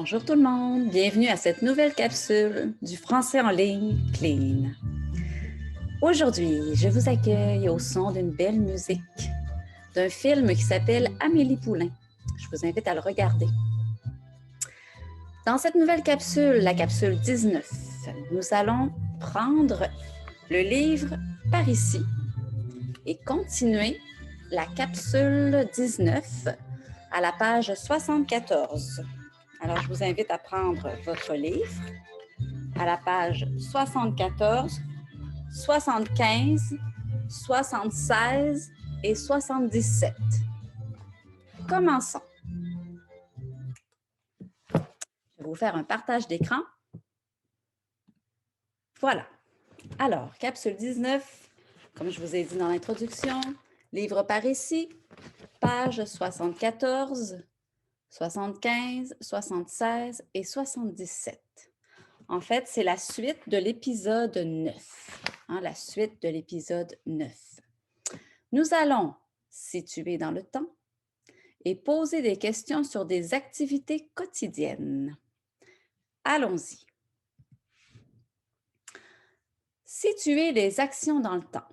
Bonjour tout le monde, bienvenue à cette nouvelle capsule du français en ligne Clean. Aujourd'hui, je vous accueille au son d'une belle musique, d'un film qui s'appelle Amélie Poulain. Je vous invite à le regarder. Dans cette nouvelle capsule, la capsule 19, nous allons prendre le livre Par ici et continuer la capsule 19 à la page 74. Alors, je vous invite à prendre votre livre à la page 74, 75, 76 et 77. Commençons. Je vais vous faire un partage d'écran. Voilà. Alors, capsule 19, comme je vous ai dit dans l'introduction, livre par ici, page 74, 75, 76 et 77. En fait, c'est la suite de l'épisode 9. La suite de l'épisode 9. Nous allons situer dans le temps et poser des questions sur des activités quotidiennes. Allons-y. Situer les actions dans le temps.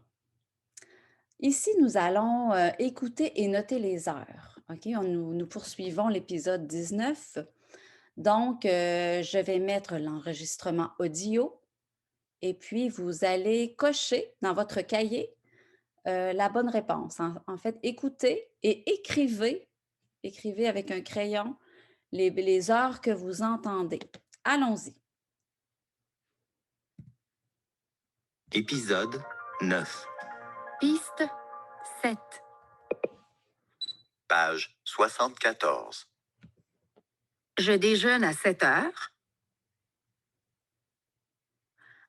Ici, nous allons écouter et noter les heures. Nous poursuivons l'épisode 19. Donc, je vais mettre l'enregistrement audio et puis vous allez cocher dans votre cahier la bonne réponse. En fait, écoutez et écrivez avec un crayon les heures que vous entendez. Allons-y. Épisode 9. Piste 7. Page 74. Je déjeune à 7 heures.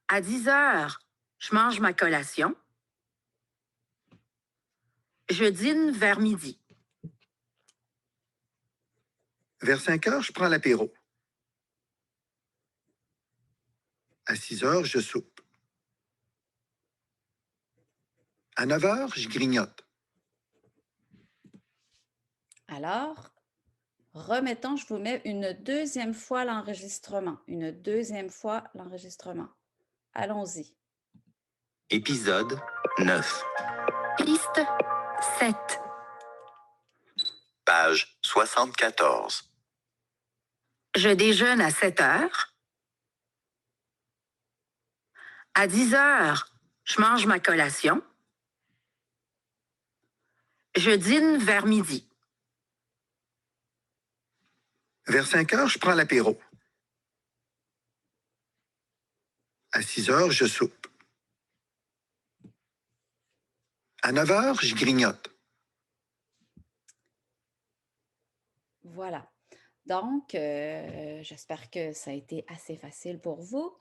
À 10 heures, je mange ma collation. Je dîne vers midi. Vers 5 heures, je prends l'apéro. À 6 heures, je soupe. À 9 heures, je grignote. Alors, remettons, je vous mets une deuxième fois l'enregistrement. Allons-y. Épisode 9. Piste 7. Page 74. Je déjeune à 7 heures. À 10 heures, je mange ma collation. Je dîne vers midi. Vers 5 heures, je prends l'apéro. À 6 heures, je soupe. À 9 heures, je grignote. Voilà. Donc, j'espère que ça a été assez facile pour vous.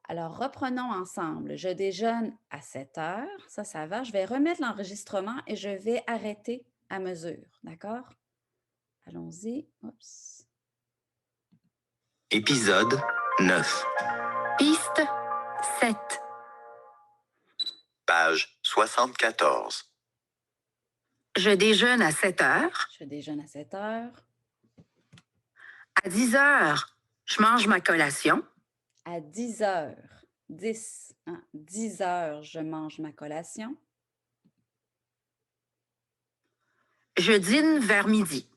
Alors, reprenons ensemble. Je déjeune à 7 heures. Ça va. Je vais remettre l'enregistrement et je vais arrêter à mesure. D'accord? Allons-y. Oups. Épisode 9. Piste 7. Page 74. Je déjeune à 7 heures. Je déjeune à 7 heures. À 10 heures, je mange ma collation. À 10 heures. 10. 10 heures, je mange ma collation. Je dîne vers midi.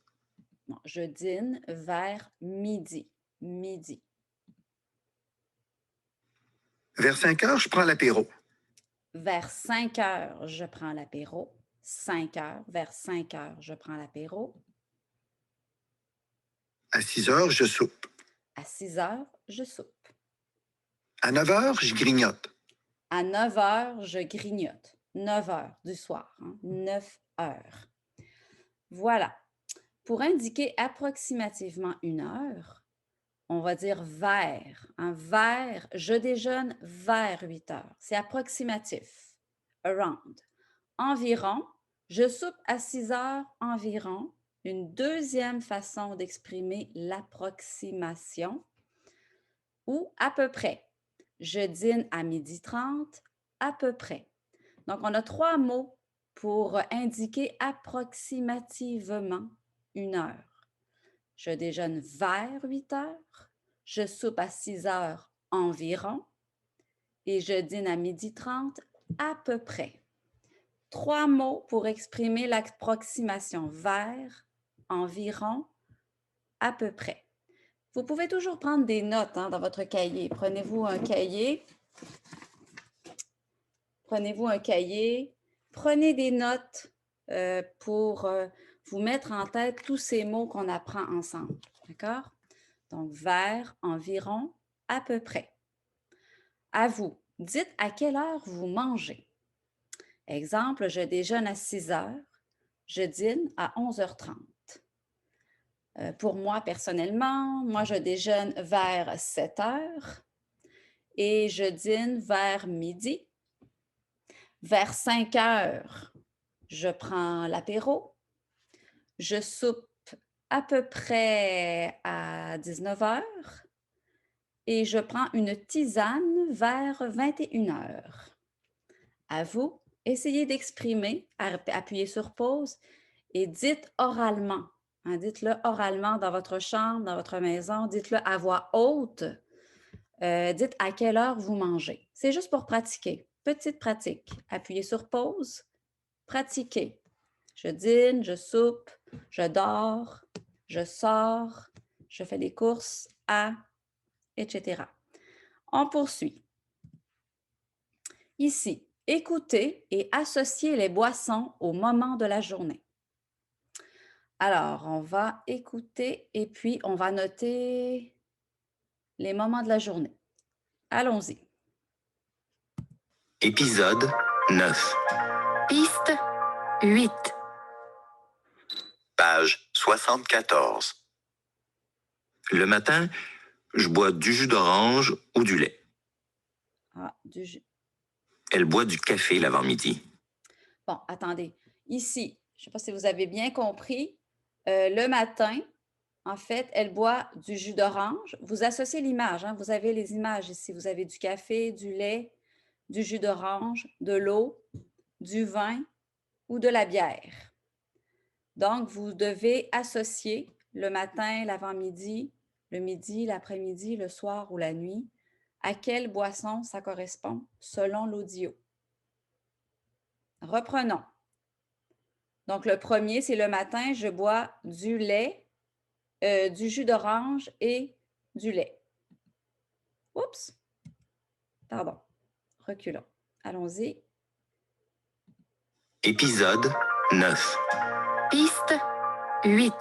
Non, je dîne vers midi. Midi. Vers 5 heures, je prends l'apéro. Vers 5 heures, je prends l'apéro. 5 heures. Vers 5 heures, je prends l'apéro. À 6 heures, je soupe. À 6 heures, je soupe. À 9 heures, je grignote. À 9 heures, je grignote. 9 heures du soir. 9 heures. Voilà. Pour indiquer approximativement une heure, on va dire vers. Vers, je déjeune vers 8 heures. C'est approximatif. Around. Environ, je soupe à 6 heures environ. Une deuxième façon d'exprimer l'approximation. Ou à peu près. Je dîne à 12h30, à peu près. Donc, on a 3 mots pour indiquer approximativement une heure. je déjeune vers 8 heures, je soupe à 6 heures environ et je dîne à 12h30 à peu près. 3 mots pour exprimer l'approximation vers, environ, à peu près. Vous pouvez toujours prendre des notes dans votre cahier. Prenez-vous un cahier. Prenez des notes pour vous mettre en tête tous ces mots qu'on apprend ensemble. D'accord? Donc, vers, environ, à peu près. À vous, dites à quelle heure vous mangez. Exemple, je déjeune à 6 heures, je dîne à 11h30. Pour moi, personnellement, je déjeune vers 7 heures et je dîne vers midi. Vers 5 heures, je prends l'apéro. Je soupe à peu près à 19 heures et je prends une tisane vers 21 heures. À vous, essayez d'exprimer, appuyez sur pause et dites oralement. Dites-le oralement dans votre chambre, dans votre maison. Dites-le à voix haute. Dites à quelle heure vous mangez. C'est juste pour pratiquer. Petite pratique. Appuyez sur pause. Pratiquez. Je dîne, je soupe, je dors, je sors, je fais des courses etc. On poursuit. Ici, écoutez et associez les boissons au moment de la journée. Alors, on va écouter et puis on va noter les moments de la journée. Allons-y. Épisode 9. Piste 8. Page 74. Le matin, je bois du jus d'orange ou du lait. Du jus. Elle boit du café l'avant-midi. Bon, attendez. Ici, je ne sais pas si vous avez bien compris, le matin, en fait, elle boit du jus d'orange. Vous associez l'image, vous avez les images ici. Vous avez du café, du lait, du jus d'orange, de l'eau, du vin ou de la bière. Donc, vous devez associer le matin, l'avant-midi, le midi, l'après-midi, le soir ou la nuit, à quelle boisson ça correspond selon l'audio. Reprenons. Donc, le premier, c'est le matin, je bois du lait, du jus d'orange et du lait. Oups! Pardon. Reculons. Allons-y. Épisode 9. Piste 8.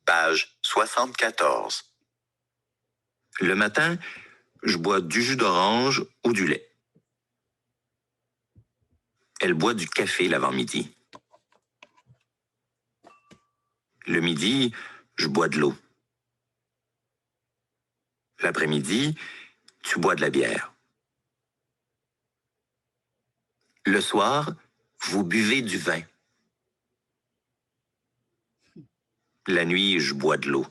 Page 74. Le matin, je bois du jus d'orange ou du lait. Elle boit du café l'avant-midi. Le midi, je bois de l'eau. L'après-midi, tu bois de la bière. Le soir, vous buvez du vin. La nuit, je bois de l'eau.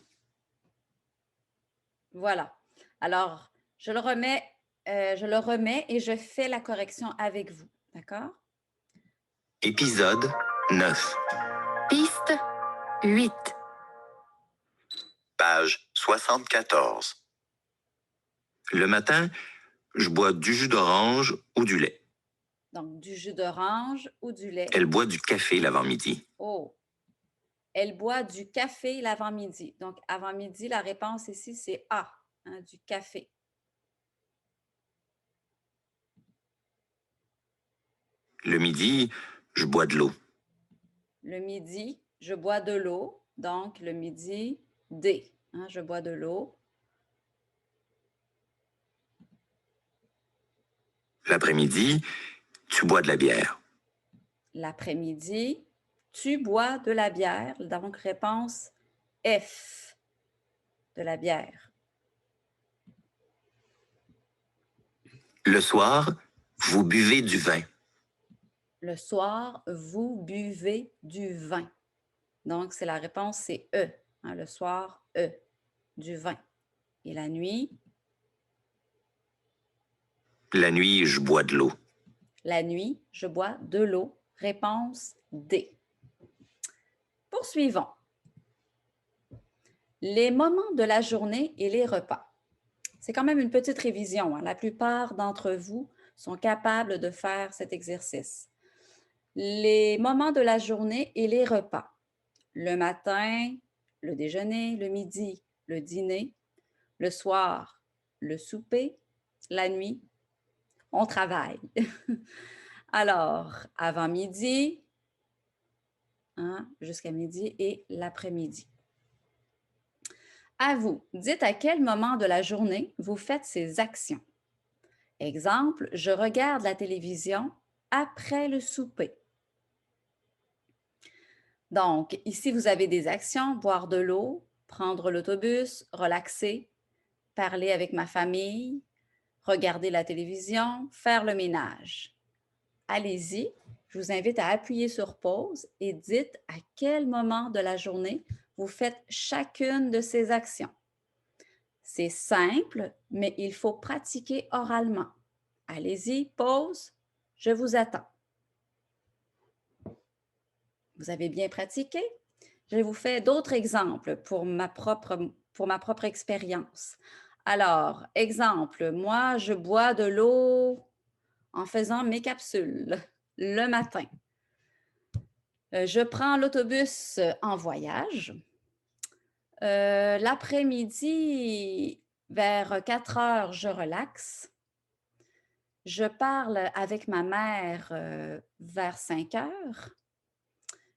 Voilà. Alors, je le remets et je fais la correction avec vous. D'accord? Épisode 9. Piste 8. Page 74. Le matin, je bois du jus d'orange ou du lait. Donc, du jus d'orange ou du lait. Elle boit du café l'avant-midi. Oh! Elle boit du café l'avant-midi. Donc, avant-midi, la réponse ici, c'est A, du café. Le midi, je bois de l'eau. Le midi, je bois de l'eau. Donc, le midi, D. Je bois de l'eau. L'après-midi, tu bois de la bière. L'après-midi, tu bois de la bière. Donc, réponse F, de la bière. Le soir, vous buvez du vin. Le soir, vous buvez du vin. Donc, c'est la réponse, c'est E. Le soir, E, du vin. Et la nuit? La nuit, je bois de l'eau. La nuit, je bois de l'eau. Réponse D. Poursuivons. Les moments de la journée et les repas. C'est quand même une petite révision, hein. La plupart d'entre vous sont capables de faire cet exercice. Les moments de la journée et les repas. Le matin, le déjeuner, le midi, le dîner, le soir, le souper, la nuit, on travaille. Alors, avant midi, hein, jusqu'à midi et l'après-midi. À vous, dites à quel moment de la journée vous faites ces actions. Exemple, je regarde la télévision après le souper. Donc, ici, vous avez des actions, boire de l'eau, prendre l'autobus, relaxer, parler avec ma famille, regarder la télévision, faire le ménage. Allez-y, je vous invite à appuyer sur pause et dites à quel moment de la journée vous faites chacune de ces actions. C'est simple, mais il faut pratiquer oralement. Allez-y, pause, je vous attends. Vous avez bien pratiqué? Je vous fais d'autres exemples pour ma propre expérience. Alors, exemple, moi, je bois de l'eau en faisant mes capsules le matin. Je prends l'autobus en voyage. L'après-midi, vers 4 heures, je relaxe. Je parle avec ma mère vers 5 heures.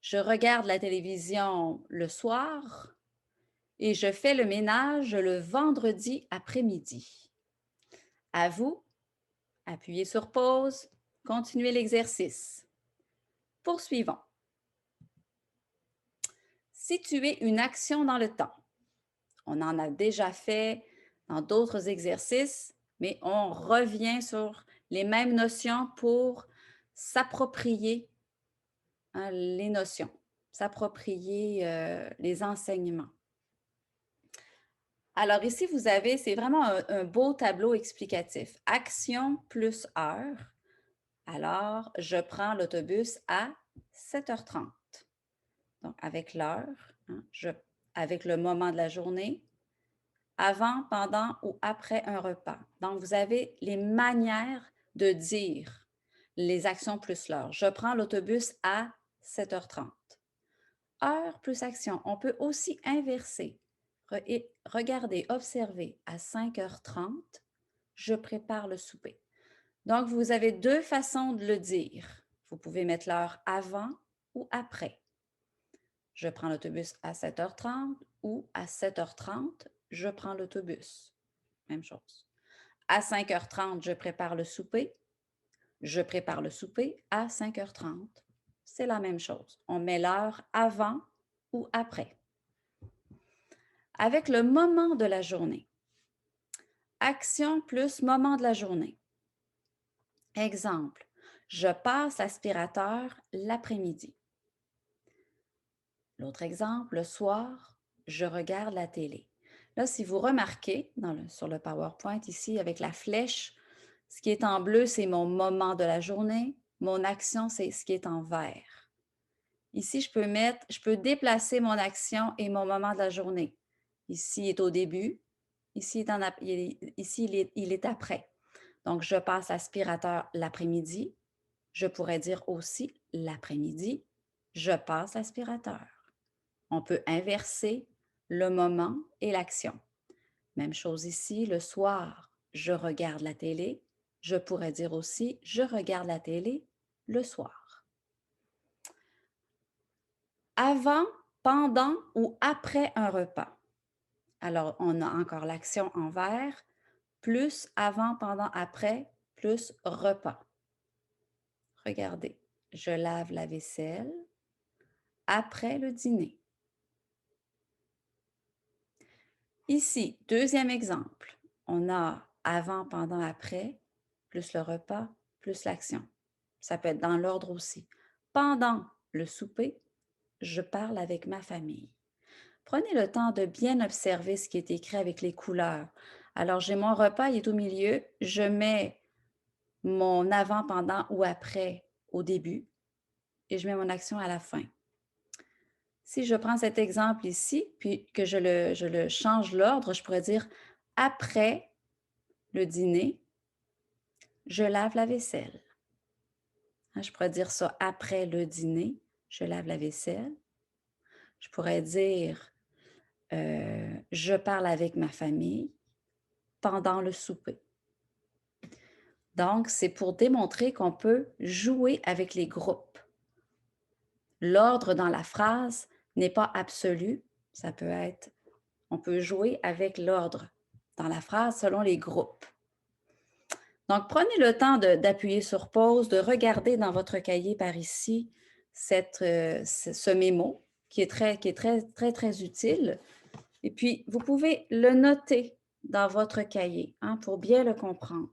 Je regarde la télévision le soir et je fais le ménage le vendredi après-midi. À vous, appuyez sur pause, continuez l'exercice. Poursuivons. Situer une action dans le temps. On en a déjà fait dans d'autres exercices, mais on revient sur les mêmes notions pour s'approprier les notions, s'approprier les enseignements. Alors ici, vous avez, c'est vraiment un beau tableau explicatif. Action plus heure. Alors, je prends l'autobus à 7h30. Donc, avec l'heure, hein, avec le moment de la journée, avant, pendant ou après un repas. Donc, vous avez les manières de dire les actions plus l'heure. Je prends l'autobus à 7h30. Heure plus action. On peut aussi inverser. Regardez, observez, à 5h30, je prépare le souper. Donc, vous avez deux façons de le dire. Vous pouvez mettre l'heure avant ou après. Je prends l'autobus à 7h30 ou à 7h30, je prends l'autobus. Même chose. À 5h30, je prépare le souper. Je prépare le souper à 5h30. C'est la même chose. On met l'heure avant ou après. Avec le moment de la journée. Action plus moment de la journée. Exemple, je passe l'aspirateur l'après-midi. L'autre exemple, le soir, je regarde la télé. Là, si vous remarquez sur le PowerPoint ici avec la flèche, ce qui est en bleu, c'est mon moment de la journée. Mon action, c'est ce qui est en vert. Ici, je peux déplacer mon action et mon moment de la journée. Ici, il est au début. Ici, il est après. Donc, je passe l'aspirateur l'après-midi. Je pourrais dire aussi l'après-midi, je passe l'aspirateur. On peut inverser le moment et l'action. Même chose ici, le soir, je regarde la télé. Je pourrais dire aussi, je regarde la télé le soir. Avant, pendant ou après un repas. Alors, on a encore l'action en vert, plus avant, pendant, après, plus repas. Regardez, je lave la vaisselle après le dîner. Ici, deuxième exemple, on a avant, pendant, après, plus le repas, plus l'action. Ça peut être dans l'ordre aussi. Pendant le souper, je parle avec ma famille. Prenez le temps de bien observer ce qui est écrit avec les couleurs. Alors, j'ai mon repas, il est au milieu. Je mets mon avant, pendant ou après au début et je mets mon action à la fin. Si je prends cet exemple ici, puis que je le change l'ordre, je pourrais dire après le dîner, je lave la vaisselle. Hein, je pourrais dire ça après le dîner, je lave la vaisselle. Je pourrais dire je parle avec ma famille pendant le souper. Donc, c'est pour démontrer qu'on peut jouer avec les groupes. L'ordre dans la phrase n'est pas absolu. Ça peut être, on peut jouer avec l'ordre dans la phrase selon les groupes. Donc, prenez le temps d'appuyer sur pause, de regarder dans votre cahier par ici ce mémo qui est très utile. Et puis, vous pouvez le noter dans votre cahier pour bien le comprendre.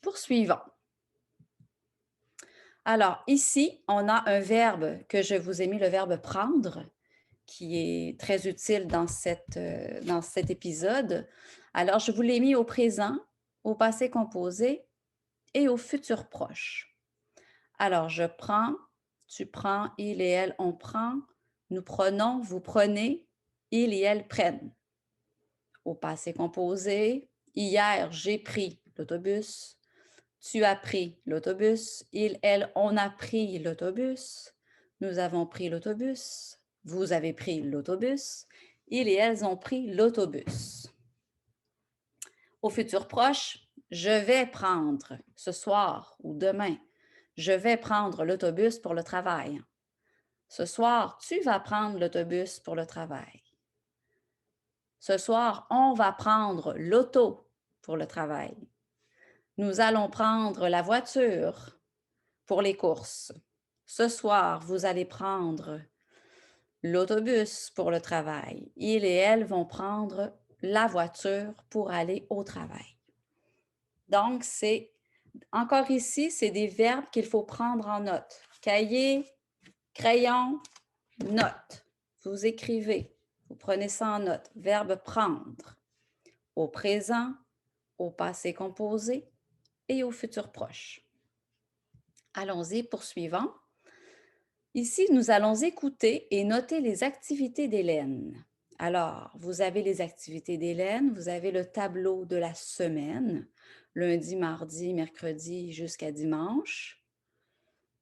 Poursuivons. Alors, ici, on a un verbe que je vous ai mis, le verbe « prendre », qui est très utile dans cet épisode. Alors, je vous l'ai mis au présent, au passé composé et au futur proche. Alors, je prends, tu prends, il et elle, on prend, nous prenons, vous prenez, il et elle prennent. Au passé composé, hier, j'ai pris l'autobus. Tu as pris l'autobus. Il, elle, on a pris l'autobus. Nous avons pris l'autobus. Vous avez pris l'autobus. Ils et elles ont pris l'autobus. Au futur proche, je vais prendre ce soir ou demain. Je vais prendre l'autobus pour le travail. Ce soir, tu vas prendre l'autobus pour le travail. Ce soir, on va prendre l'auto pour le travail. Nous allons prendre la voiture pour les courses. Ce soir, vous allez prendre l'autobus pour le travail. Ils et elles vont prendre la voiture pour aller au travail. Donc, encore ici, c'est des verbes qu'il faut prendre en note. Cahier, crayon, note. Vous écrivez, vous prenez ça en note. Verbe prendre au présent, au passé composé et au futur proche. Allons-y, poursuivons. Ici, nous allons écouter et noter les activités d'Hélène. Alors, vous avez les activités d'Hélène, vous avez le tableau de la semaine, lundi, mardi, mercredi jusqu'à dimanche.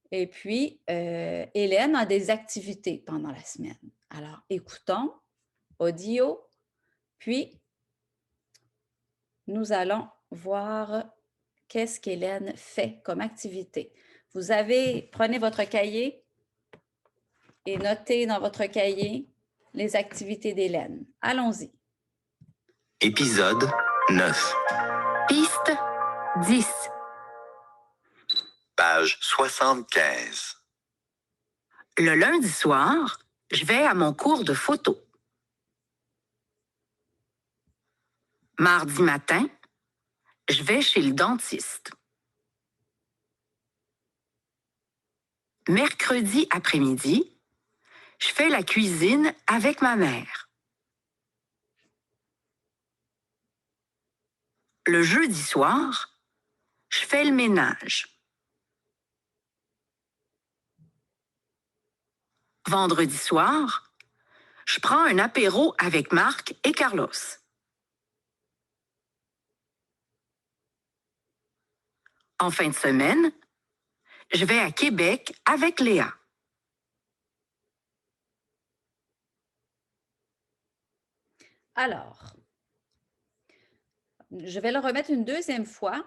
Et puis, Hélène a des activités pendant la semaine. Alors, écoutons, audio, puis nous allons voir qu'est-ce qu'Hélène fait comme activité. Prenez votre cahier et notez dans votre cahier les activités d'Hélène. Allons-y. Épisode 9. Piste 10. Page 75. Le lundi soir, je vais à mon cours de photo. Mardi matin, je vais chez le dentiste. Mercredi après-midi, je fais la cuisine avec ma mère. Le jeudi soir, je fais le ménage. Vendredi soir, je prends un apéro avec Marc et Carlos. En fin de semaine, je vais à Québec avec Léa. Alors, je vais le remettre une deuxième fois,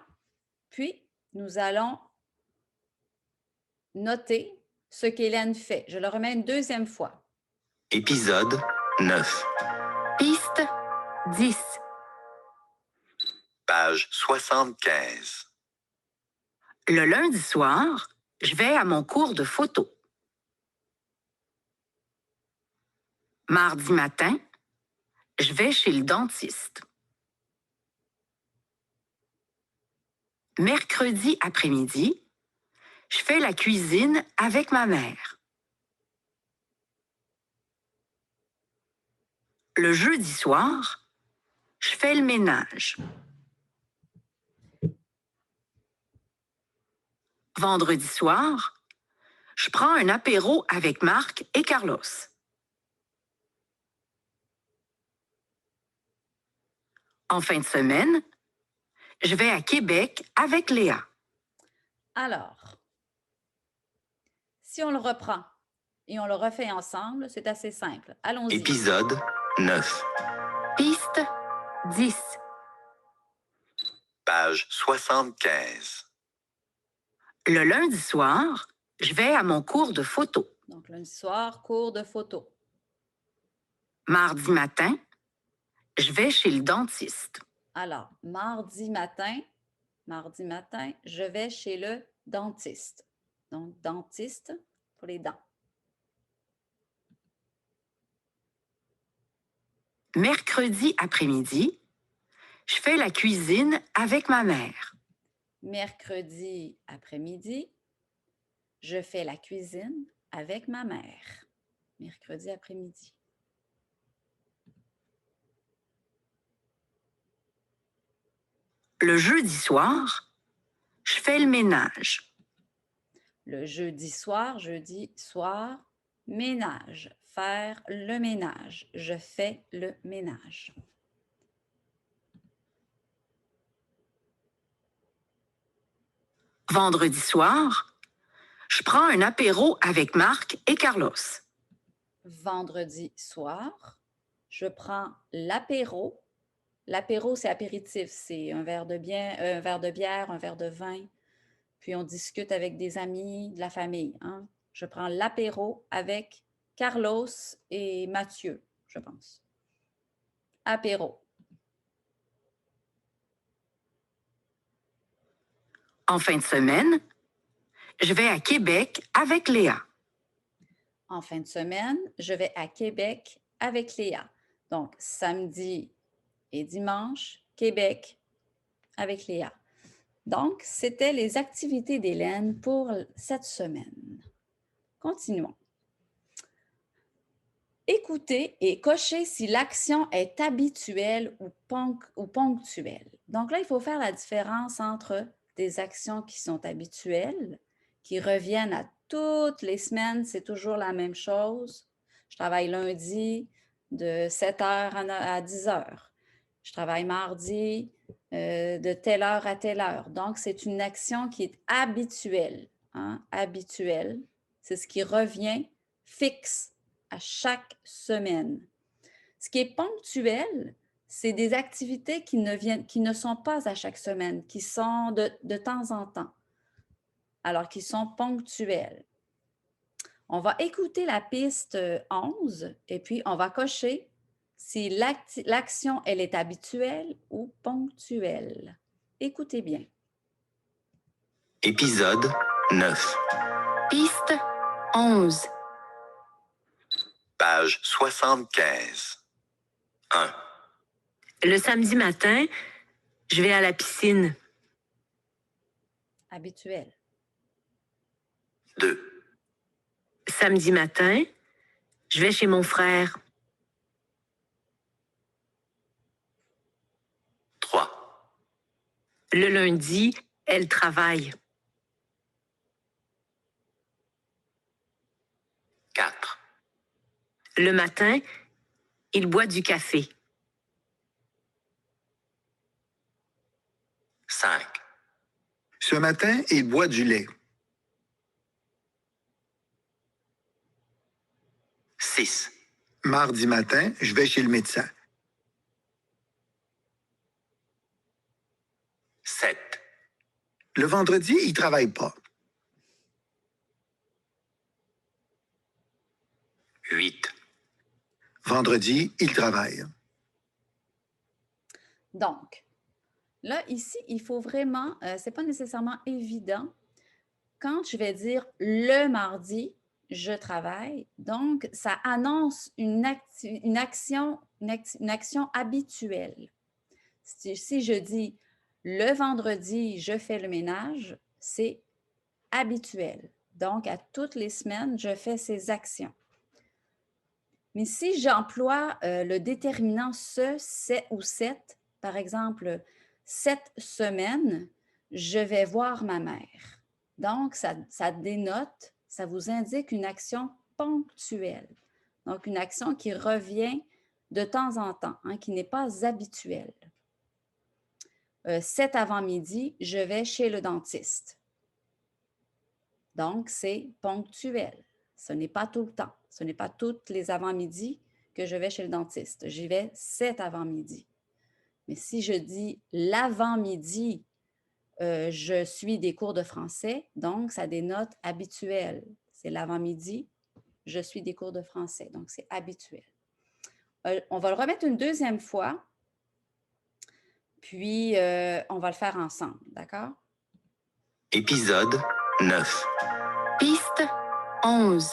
puis nous allons noter ce qu'Hélène fait. Je le remets une deuxième fois. Épisode 9. Piste 10. Page 75. Le lundi soir, je vais à mon cours de photo. Mardi matin, je vais chez le dentiste. Mercredi après-midi, je fais la cuisine avec ma mère. Le jeudi soir, je fais le ménage. Vendredi soir, je prends un apéro avec Marc et Carlos. En fin de semaine, je vais à Québec avec Léa. Alors, si on le reprend et on le refait ensemble, c'est assez simple. Allons-y. Épisode 9. Piste 10. Page 75. Le lundi soir, je vais à mon cours de photo. Donc, lundi soir, cours de photo. Mardi matin, je vais chez le dentiste. Alors, mardi matin, je vais chez le dentiste. Donc, dentiste pour les dents. Mercredi après-midi, je fais la cuisine avec ma mère. Mercredi après-midi, je fais la cuisine avec ma mère. Mercredi après-midi. Le jeudi soir, je fais le ménage. Le jeudi soir, ménage. Faire le ménage. Je fais le ménage. Vendredi soir, je prends un apéro avec Marc et Carlos. Vendredi soir, je prends l'apéro. L'apéro, c'est apéritif, c'est un verre de bière, un verre de vin, puis on discute avec des amis, de la famille. Hein? Je prends l'apéro avec Carlos et Mathieu, je pense. Apéro. En fin de semaine, je vais à Québec avec Léa. En fin de semaine, je vais à Québec avec Léa. Donc, samedi et dimanche, Québec avec Léa. Donc, c'était les activités d'Hélène pour cette semaine. Continuons. Écoutez et cochez si l'action est habituelle ou ponctuelle. Donc là, il faut faire la différence entre des actions qui sont habituelles, qui reviennent à toutes les semaines, c'est toujours la même chose. Je travaille lundi de 7 heures à 10 heures. Je travaille mardi de telle heure à telle heure. Donc, c'est une action qui est habituelle. Hein? Habituelle, c'est ce qui revient fixe à chaque semaine. Ce qui est ponctuel, c'est des activités qui ne sont pas à chaque semaine, qui sont de temps en temps, alors qui sont ponctuelles. On va écouter la piste 11 et puis on va cocher si l'action, elle est habituelle ou ponctuelle. Écoutez bien. Épisode 9. Piste 11. Page 75. 1. Le samedi matin, je vais à la piscine. Habituel. 2. Samedi matin, je vais chez mon frère. 3. Le lundi, elle travaille. 4. Le matin, il boit du café. 5. Ce matin, il boit du lait. 6. Mardi matin, je vais chez le médecin. 7. Le vendredi, il ne travaille pas. 8. Vendredi, il travaille. Donc, là, ici, il faut vraiment, ce n'est pas nécessairement évident. Quand je vais dire le mardi, je travaille, donc ça annonce une action habituelle. Si je dis le vendredi, je fais le ménage, c'est habituel. Donc, à toutes les semaines, je fais ces actions. Mais si j'emploie le déterminant ce, c'est ou cette, par exemple, cette semaine, je vais voir ma mère. Donc, ça dénote ça vous indique une action ponctuelle. Donc, une action qui revient de temps en temps, hein, qui n'est pas habituelle. Cet avant-midi, je vais chez le dentiste. Donc, c'est ponctuel. Ce n'est pas tout le temps. Ce n'est pas tous les avant-midi que je vais chez le dentiste. J'y vais cet avant-midi. Mais si je dis l'avant-midi, je suis des cours de français, donc ça dénote habituel. C'est l'avant-midi, je suis des cours de français, donc c'est habituel. On va le remettre une deuxième fois, puis on va le faire ensemble, d'accord? Épisode 9. Piste 11.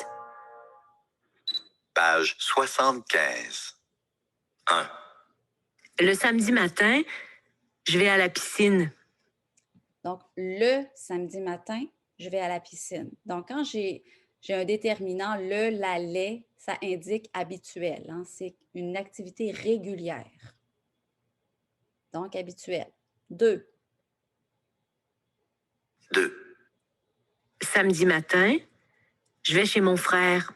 Page 75. 1. Le samedi matin, je vais à la piscine. Donc, le samedi matin, je vais à la piscine. Donc, quand j'ai un déterminant, le, la, les, ça indique habituel, hein? C'est une activité régulière. Donc, habituel. 2. 2. Samedi matin, je vais chez mon frère.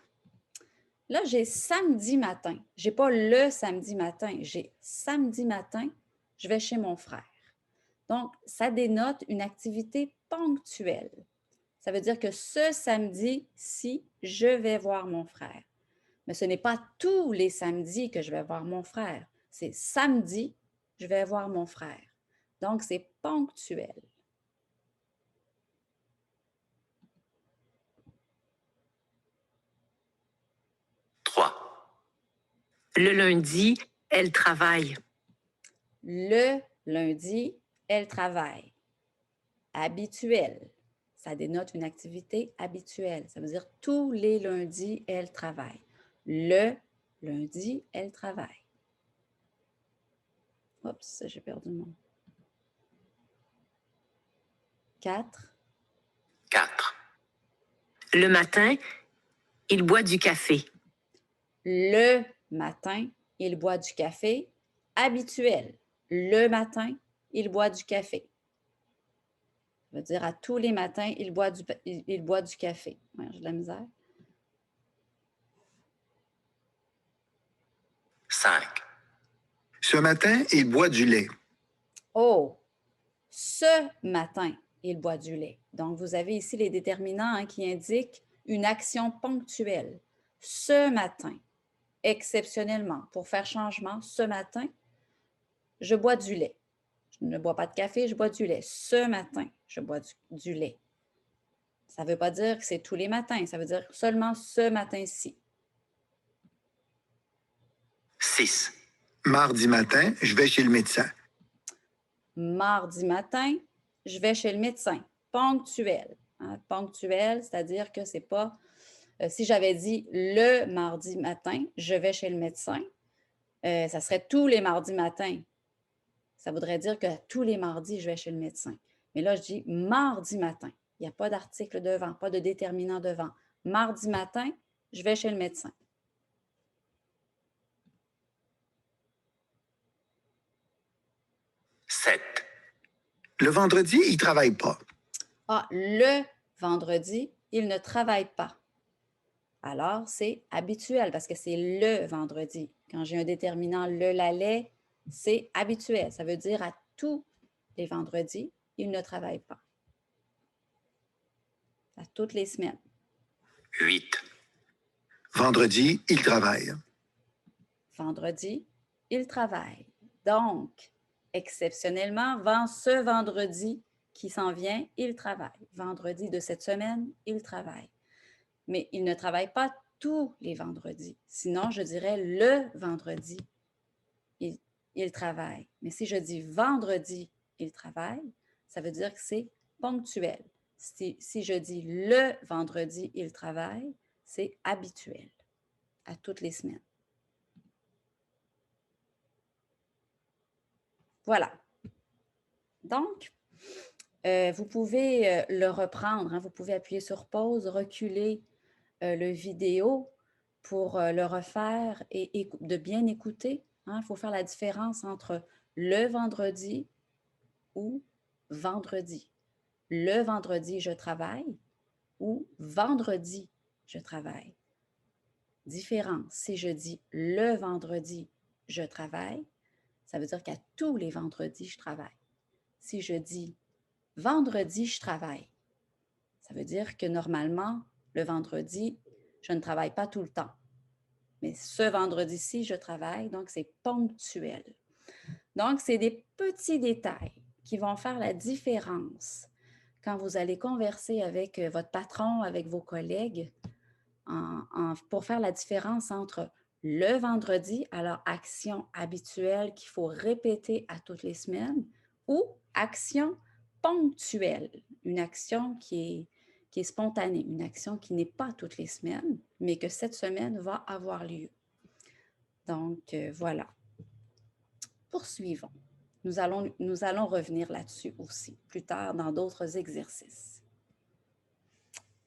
Là, j'ai samedi matin. Je n'ai pas le samedi matin. J'ai samedi matin, je vais chez mon frère. Donc, ça dénote une activité ponctuelle. Ça veut dire que ce samedi-ci, je vais voir mon frère. Mais ce n'est pas tous les samedis que je vais voir mon frère. C'est samedi, je vais voir mon frère. Donc, c'est ponctuel. Le lundi, elle travaille. Le lundi, elle travaille. Habituel. Ça dénote une activité habituelle. Ça veut dire tous les lundis, elle travaille. Le lundi, elle travaille. Oups, j'ai perdu mon. 4. 4. Le matin, il boit du café. Le matin, il boit du café. Habituel. Le matin, il boit du café. Ça veut dire à tous les matins, il boit du café. Ouais, j'ai de la misère. 5. Ce matin, il boit du lait. Oh! Ce matin, il boit du lait. Donc, vous avez ici les déterminants, hein, qui indiquent une action ponctuelle. Ce matin, exceptionnellement, pour faire changement, ce matin, je bois du lait. Je ne bois pas de café, je bois du lait. Ce matin, je bois du lait. Ça ne veut pas dire que c'est tous les matins, ça veut dire seulement ce matin-ci. 6. Mardi matin, je vais chez le médecin. Mardi matin, je vais chez le médecin. Ponctuel. Hein? Ponctuel, c'est-à-dire que c'est pas... si j'avais dit le mardi matin, je vais chez le médecin, ça serait tous les mardis matins. Ça voudrait dire que tous les mardis, je vais chez le médecin. Mais là, je dis mardi matin. Il n'y a pas d'article devant, pas de déterminant devant. Mardi matin, je vais chez le médecin. 7. Le vendredi, il ne travaille pas. Ah, le vendredi, il ne travaille pas. Alors, c'est habituel parce que c'est le vendredi. Quand j'ai un déterminant le, la, les, c'est habituel. Ça veut dire à tous les vendredis, il ne travaille pas. À toutes les semaines. 8. Vendredi, il travaille. Vendredi, il travaille. Donc, exceptionnellement, ce vendredi qui s'en vient, il travaille. Vendredi de cette semaine, il travaille. Mais il ne travaille pas tous les vendredis. Sinon, je dirais le vendredi, il travaille. Mais si je dis vendredi, il travaille, ça veut dire que c'est ponctuel. Si je dis le vendredi, il travaille, c'est habituel, à toutes les semaines. Voilà. Donc, vous pouvez le reprendre. Hein, vous pouvez appuyer sur pause, reculer le vidéo pour le refaire et de bien écouter. Hein. Il faut faire la différence entre le vendredi ou vendredi. Le vendredi, je travaille. ou vendredi, je travaille. Différence, si je dis le vendredi, je travaille, ça veut dire qu'à tous les vendredis, je travaille. Si je dis vendredi, je travaille, ça veut dire que normalement, le vendredi, je ne travaille pas tout le temps. Mais ce vendredi-ci, je travaille, donc c'est ponctuel. Donc, c'est des petits détails qui vont faire la différence quand vous allez converser avec votre patron, avec vos collègues, pour faire la différence entre le vendredi, alors action habituelle qu'il faut répéter à toutes les semaines, ou action ponctuelle, une action qui est spontanée, une action qui n'est pas toutes les semaines, mais que cette semaine va avoir lieu. Donc, voilà. Poursuivons. Nous allons revenir là-dessus aussi plus tard dans d'autres exercices.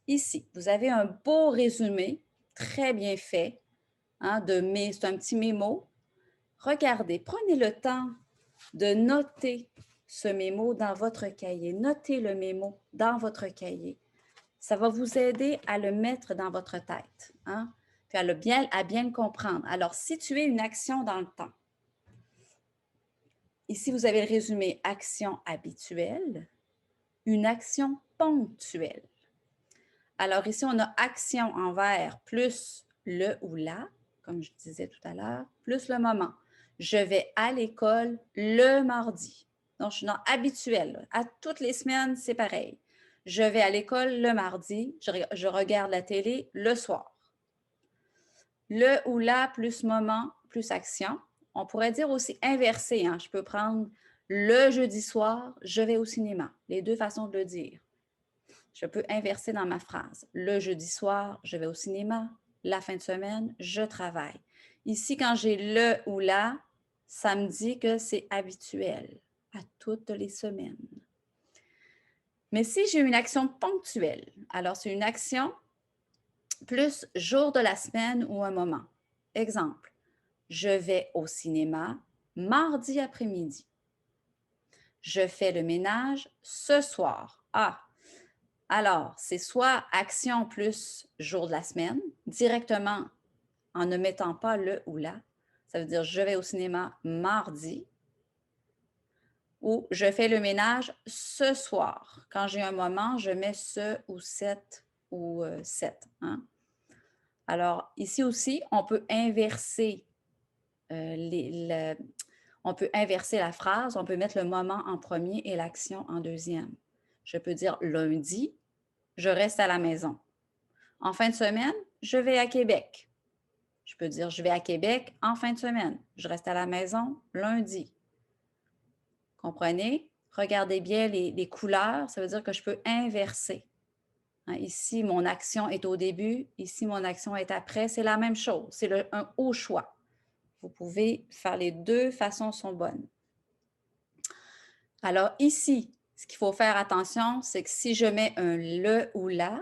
Ici, vous avez un beau résumé, très bien fait, hein, c'est un petit mémo. Regardez, prenez le temps de noter ce mémo dans votre cahier. Notez le mémo dans votre cahier. Ça va vous aider à le mettre dans votre tête, hein, puis à bien le comprendre. Alors, situez une action dans le temps. Ici, vous avez le résumé action habituelle, une action ponctuelle. Alors ici, on a action en vert plus le ou la, comme je disais tout à l'heure, plus le moment. Je vais à l'école le mardi. Donc, je suis dans habituel. À toutes les semaines, c'est pareil. Je vais à l'école le mardi. Je regarde la télé le soir. Le ou la plus moment plus action. On pourrait dire aussi inversé. Hein? Je peux prendre le jeudi soir, je vais au cinéma. Les deux façons de le dire. Je peux inverser dans ma phrase. Le jeudi soir, je vais au cinéma. La fin de semaine, je travaille. Ici, quand j'ai le ou la, ça me dit que c'est habituel à toutes les semaines. Mais si j'ai une action ponctuelle, alors c'est une action plus jour de la semaine ou un moment. Exemple, je vais au cinéma mardi après-midi. Je fais le ménage ce soir. Ah, alors, c'est soit action plus jour de la semaine, directement en ne mettant pas le ou la. Ça veut dire je vais au cinéma mardi ou je fais le ménage ce soir. Quand j'ai un moment, je mets ce ou cette ou cette. Hein? Alors, ici aussi, on peut inverser on peut inverser la phrase, on peut mettre le moment en premier et l'action en deuxième. Je peux dire lundi, je reste à la maison. En fin de semaine, je vais à Québec. Je peux dire je vais à Québec en fin de semaine. Je reste à la maison lundi. Comprenez? Regardez bien les couleurs, ça veut dire que je peux inverser. Hein, ici, mon action est au début, ici, mon action est après. C'est la même chose, c'est un haut choix. Vous pouvez faire les deux façons sont bonnes. Alors ici, ce qu'il faut faire attention, c'est que si je mets un le ou la,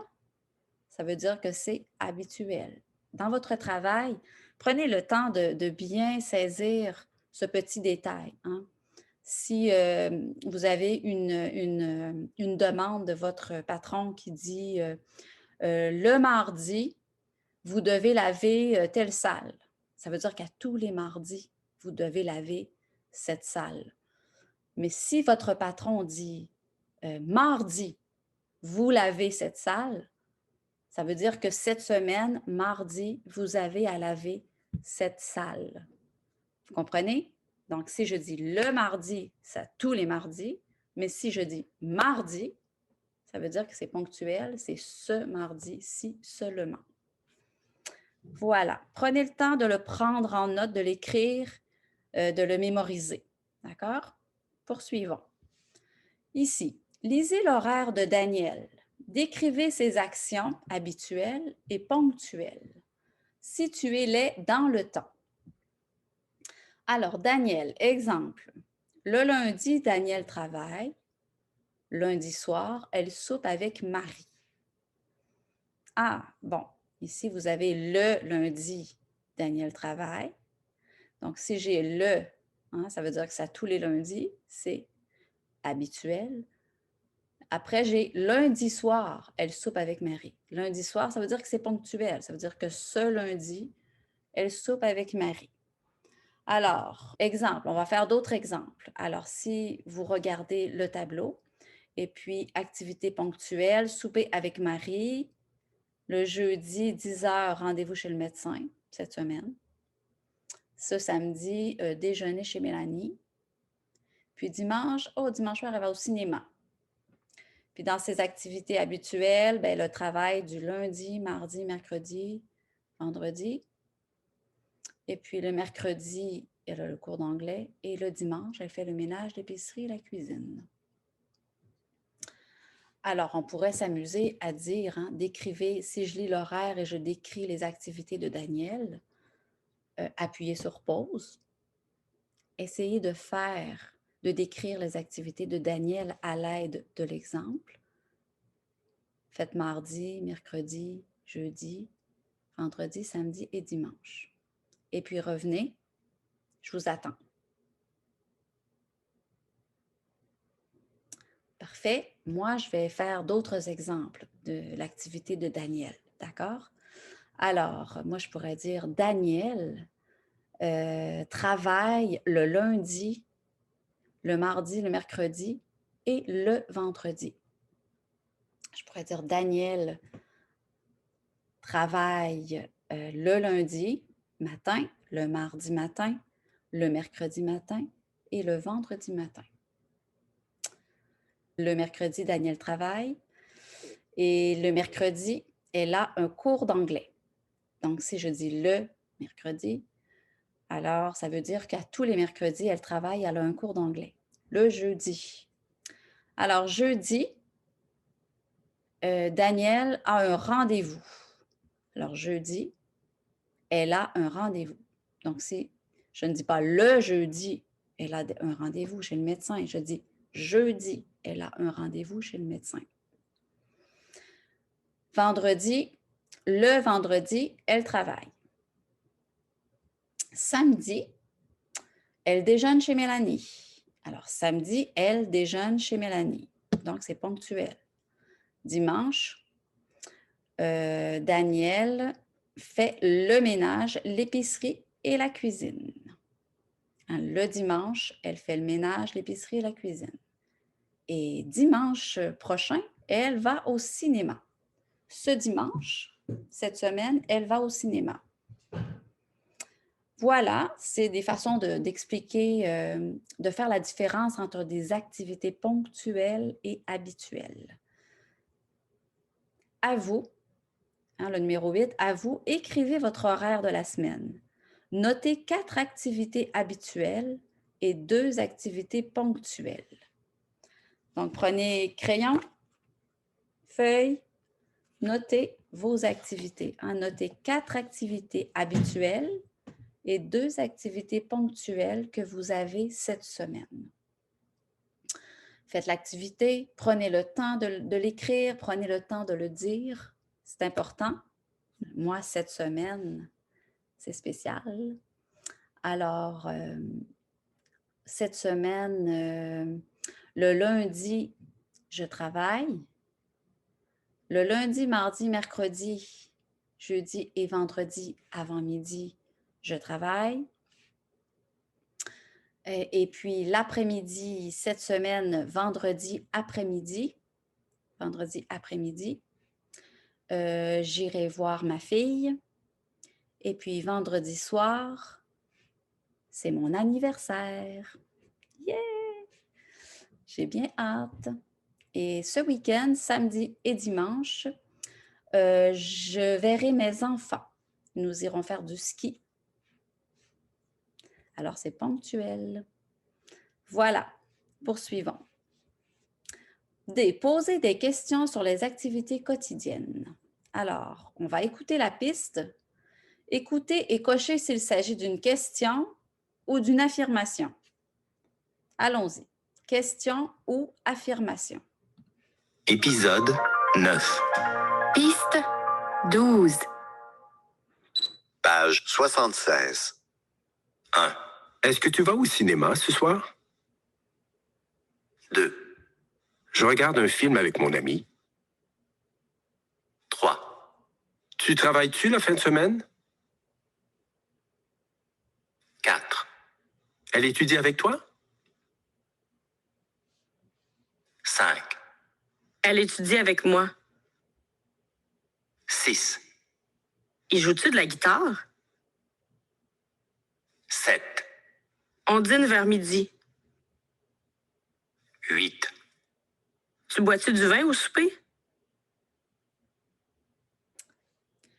ça veut dire que c'est habituel. Dans votre travail, prenez le temps de bien saisir ce petit détail. Hein. Si vous avez une demande de votre patron qui dit le mardi, vous devez laver telle salle. Ça veut dire qu'à tous les mardis, vous devez laver cette salle. Mais si votre patron dit mardi, vous lavez cette salle, ça veut dire que cette semaine, mardi, vous avez à laver cette salle. Vous comprenez? Donc, si je dis le mardi, c'est tous les mardis. Mais si je dis mardi, ça veut dire que c'est ponctuel, c'est ce mardi-ci seulement. Voilà. Prenez le temps de le prendre en note, de l'écrire, de le mémoriser. D'accord? Poursuivons. Ici, lisez l'horaire de Daniel. Décrivez ses actions habituelles et ponctuelles. Situez-les dans le temps. Alors, Daniel, exemple. Le lundi, Daniel travaille. Lundi soir, elle soupe avec Marie. Ah, bon, ici, vous avez le lundi, Daniel travaille. Donc, si j'ai le, hein, ça veut dire que c'est tous les lundis, c'est habituel. Après, j'ai lundi soir, elle soupe avec Marie. Lundi soir, ça veut dire que c'est ponctuel. Ça veut dire que ce lundi, elle soupe avec Marie. Alors, exemple, on va faire d'autres exemples. Alors, si vous regardez le tableau, et puis activité ponctuelle, souper avec Marie, le jeudi, 10 heures, rendez-vous chez le médecin cette semaine. Ce samedi, déjeuner chez Mélanie. Puis dimanche, dimanche soir, elle va au cinéma. Puis dans ses activités habituelles, ben, le travail du lundi, mardi, mercredi, vendredi. Et puis le mercredi, elle a le cours d'anglais. Et le dimanche, elle fait le ménage, l'épicerie et la cuisine. Alors, on pourrait s'amuser à dire, décrivez, si je lis l'horaire et je décris les activités de Daniel, appuyez sur pause. Essayez de décrire les activités de Daniel à l'aide de l'exemple. Faites mardi, mercredi, jeudi, vendredi, samedi et dimanche. Et puis revenez, je vous attends. Parfait. Moi, je vais faire d'autres exemples de l'activité de Daniel, d'accord? Alors, moi, je pourrais dire Daniel travaille le lundi, le mardi, le mercredi et le vendredi. Je pourrais dire Daniel travaille le lundi matin, le mardi matin, le mercredi matin et le vendredi matin. Le mercredi, Daniel travaille et le mercredi, elle a un cours d'anglais. Donc, si je dis le mercredi, alors ça veut dire qu'à tous les mercredis, elle travaille, elle a un cours d'anglais. Le jeudi. Alors, jeudi, Daniel a un rendez-vous. Alors, jeudi, elle a un rendez-vous. Donc, si je ne dis pas le jeudi, elle a un rendez-vous chez le médecin. Je dis jeudi, elle a un rendez-vous chez le médecin. Vendredi, le vendredi, elle travaille. Samedi, elle déjeune chez Mélanie. Alors, samedi, elle déjeune chez Mélanie. Donc, c'est ponctuel. Dimanche, Daniel fait le ménage, l'épicerie et la cuisine. Le dimanche, elle fait le ménage, l'épicerie et la cuisine. Et dimanche prochain, elle va au cinéma. Ce dimanche, cette semaine, elle va au cinéma. Voilà, c'est des façons d'expliquer, de faire la différence entre des activités ponctuelles et habituelles. À vous, le numéro 8, à vous, écrivez votre horaire de la semaine. Notez 4 activités habituelles et 2 activités ponctuelles. Donc, prenez crayon, feuille, notez vos activités. Notez 4 activités habituelles et 2 activités ponctuelles que vous avez cette semaine. Faites l'activité, prenez le temps de l'écrire, prenez le temps de le dire. C'est important. Moi, cette semaine, c'est spécial. Alors, cette semaine, le lundi, je travaille. Le lundi, mardi, mercredi, jeudi et vendredi avant midi, je travaille. Et puis l'après-midi, cette semaine, vendredi après-midi, j'irai voir ma fille. Et puis vendredi soir, c'est mon anniversaire. Yeah! J'ai bien hâte. Et ce week-end, samedi et dimanche, je verrai mes enfants. Nous irons faire du ski. Alors, c'est ponctuel. Voilà, poursuivons. Poser des questions sur les activités quotidiennes. Alors, on va écouter la piste. Écoutez et cochez s'il s'agit d'une question ou d'une affirmation. Allons-y. Question ou affirmation? Épisode 9. Piste 12. Page 76. 1. Est-ce que tu vas au cinéma ce soir? 2. Je regarde un film avec mon ami. 3, Tu travailles-tu la fin de semaine? 4, Elle étudie avec toi? 5, Elle étudie avec moi. 6, Il joue-tu de la guitare? 7, On dîne vers midi. 8, Tu bois-tu du vin au souper?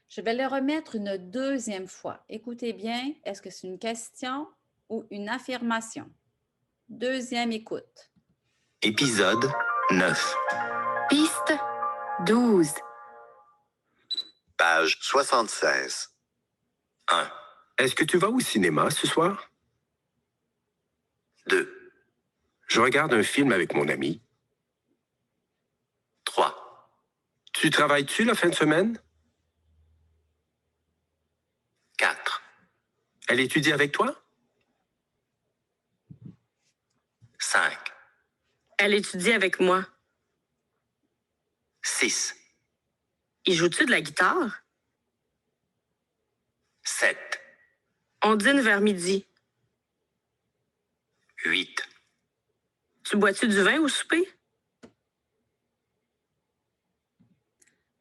Je vais le remettre une deuxième fois. Écoutez bien, est-ce que c'est une question ou une affirmation? Deuxième écoute. épisode 9, Piste 12. page 76. 1, Est-ce que tu vas au cinéma ce soir? 2, Je regarde un film avec mon ami. 3, Tu travailles-tu la fin de semaine? 4, Elle étudie avec toi? 5, Elle étudie avec moi. 6, Il joue-tu de la guitare? 7, On dîne vers midi. 8, Tu bois-tu du vin au souper?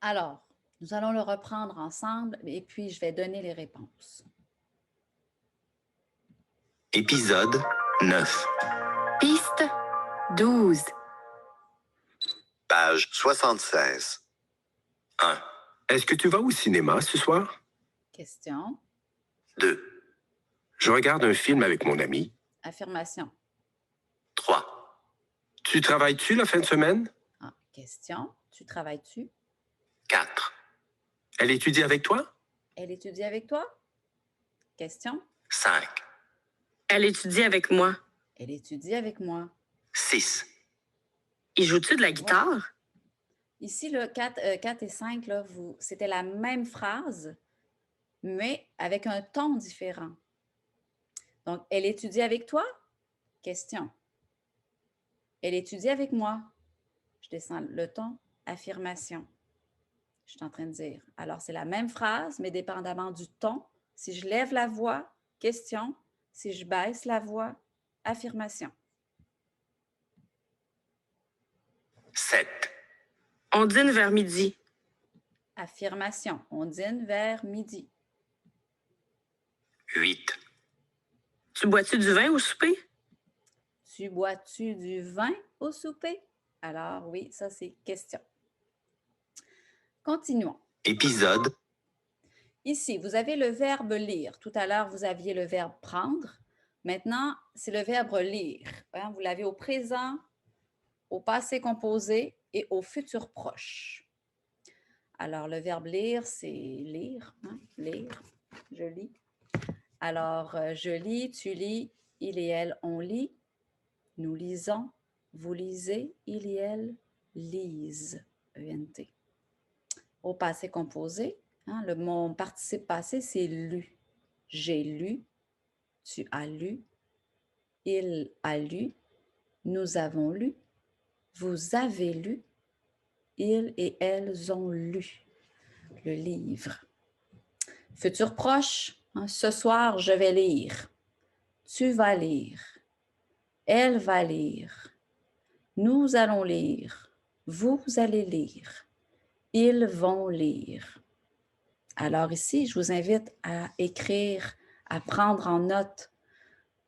Alors, nous allons le reprendre ensemble et puis je vais donner les réponses. épisode 9, Piste 12. page 76. 1, Est-ce que tu vas au cinéma ce soir? Question, 2, Je regarde un film avec mon ami. affirmation. 3, Tu travailles-tu la fin de semaine? Ah, question, tu travailles-tu? 4, Elle étudie avec toi? Elle étudie avec toi? Question, 5, Elle étudie avec moi. elle étudie avec moi. 6, Il joue-tu de la guitare? Ici, le 4 et 5, là, c'était la même phrase, mais avec un ton différent. Donc, elle étudie avec toi? Question. Elle étudie avec moi. Je descends le ton, affirmation. Je suis en train de dire. Alors, c'est la même phrase, mais dépendamment du ton. Si je lève la voix, question. Si je baisse la voix, affirmation. 7, On dîne vers midi. Affirmation. On dîne vers midi. 8, Tu bois-tu du vin au souper? Tu bois-tu du vin au souper? Alors, oui, ça, c'est question. Continuons. épisode Ici, vous avez le verbe lire. Tout à l'heure, vous aviez le verbe prendre. Maintenant, c'est le verbe lire. Hein, vous l'avez au présent, au passé composé et au futur proche. Alors, le verbe lire, c'est lire. Hein, lire. Je lis. Alors, je lis, tu lis, il et elle, on lit. Nous lisons, vous lisez, il et elle lisent. E-N-T. Au passé composé, hein, mon participe passé, c'est lu. J'ai lu, tu as lu, il a lu, nous avons lu, vous avez lu, ils et elles ont lu le livre. Futur proche, hein, ce soir, je vais lire. Tu vas lire. Elle va lire. Nous allons lire. Vous allez lire. Ils vont lire. Alors ici, je vous invite à écrire, à prendre en note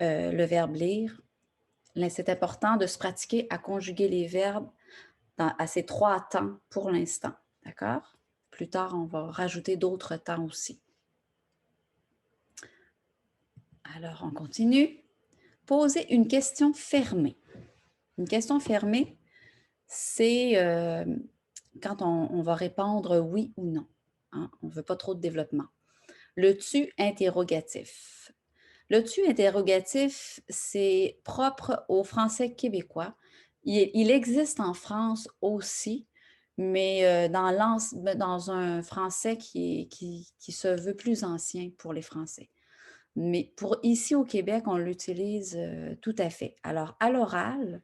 le verbe lire. Là, c'est important de se pratiquer à conjuguer les verbes à ces 3 temps pour l'instant. D'accord? Plus tard, on va rajouter d'autres temps aussi. Alors, on continue. Poser une question fermée. Une question fermée, c'est quand on va répondre oui ou non. Hein? On ne veut pas trop de développement. Le tu interrogatif. Le tu interrogatif, c'est propre au français québécois. Il existe en France aussi, mais dans un français qui se veut plus ancien pour les Français. Mais pour ici au Québec, on l'utilise tout à fait. Alors, à l'oral,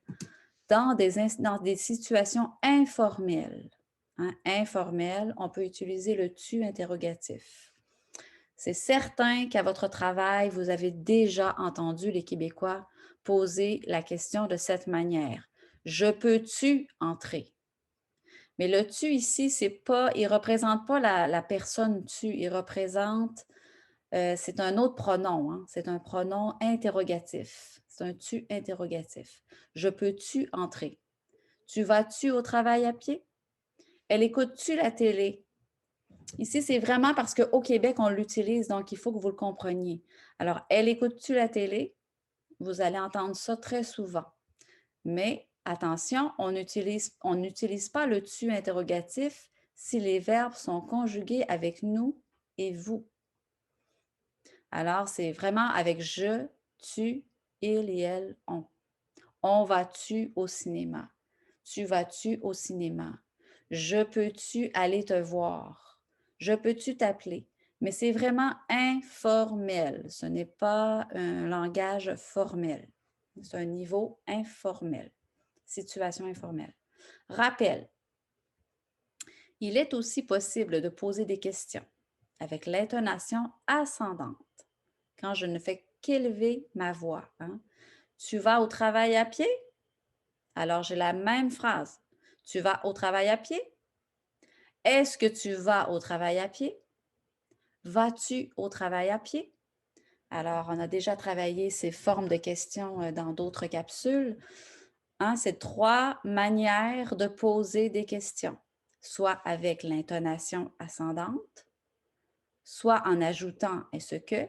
dans des situations informelles. Hein, informelles, on peut utiliser le tu interrogatif. C'est certain qu'à votre travail, vous avez déjà entendu les Québécois poser la question de cette manière. Je peux-tu entrer? Mais le tu ici, il ne représente pas la personne tu, il représente, c'est un autre pronom, hein? C'est un pronom interrogatif. C'est un tu interrogatif. Je peux-tu entrer? Tu vas-tu au travail à pied? Elle écoute-tu la télé? Ici, c'est vraiment parce qu'au Québec, on l'utilise, donc il faut que vous le compreniez. Alors, elle écoute-tu la télé? Vous allez entendre ça très souvent. Mais attention, on n'utilise pas le tu interrogatif si les verbes sont conjugués avec nous et vous. Alors, c'est vraiment avec je, tu, il et elle, on. On va-tu au cinéma? Tu vas-tu au cinéma? Je peux-tu aller te voir? Je peux-tu t'appeler? Mais c'est vraiment informel. Ce n'est pas un langage formel. C'est un niveau informel. Situation informelle. Rappel. Il est aussi possible de poser des questions avec l'intonation ascendante quand je ne fais qu'élever ma voix. Hein? Tu vas au travail à pied? Alors, j'ai la même phrase. Tu vas au travail à pied? Est-ce que tu vas au travail à pied? Vas-tu au travail à pied? Alors, on a déjà travaillé ces formes de questions dans d'autres capsules. Hein, c'est 3 manières de poser des questions, soit avec l'intonation ascendante, soit en ajoutant « est-ce que »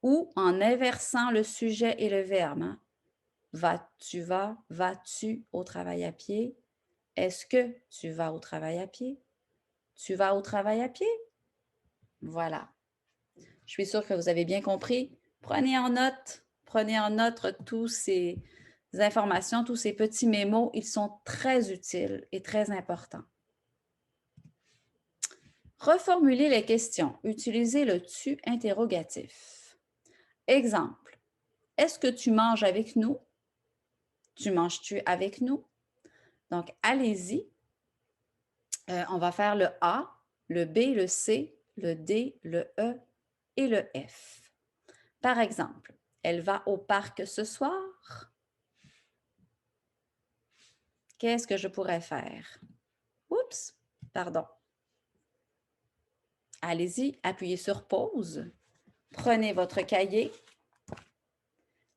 ou en inversant le sujet et le verbe. Hein. Vas-tu au travail à pied? Est-ce que tu vas au travail à pied? Tu vas au travail à pied? Voilà. Je suis sûre que vous avez bien compris. Prenez en note tous ces informations, tous ces petits mémos. Ils sont très utiles et très importants. Reformulez les questions. Utilisez le tu interrogatif. Exemple. Est-ce que tu manges avec nous? Tu manges-tu avec nous? Donc, allez-y. On va faire le A, le B, le C, le D, le E et le F. Par exemple, elle va au parc ce soir. Qu'est-ce que je pourrais faire? Oups, pardon. Allez-y, appuyez sur pause. Prenez votre cahier.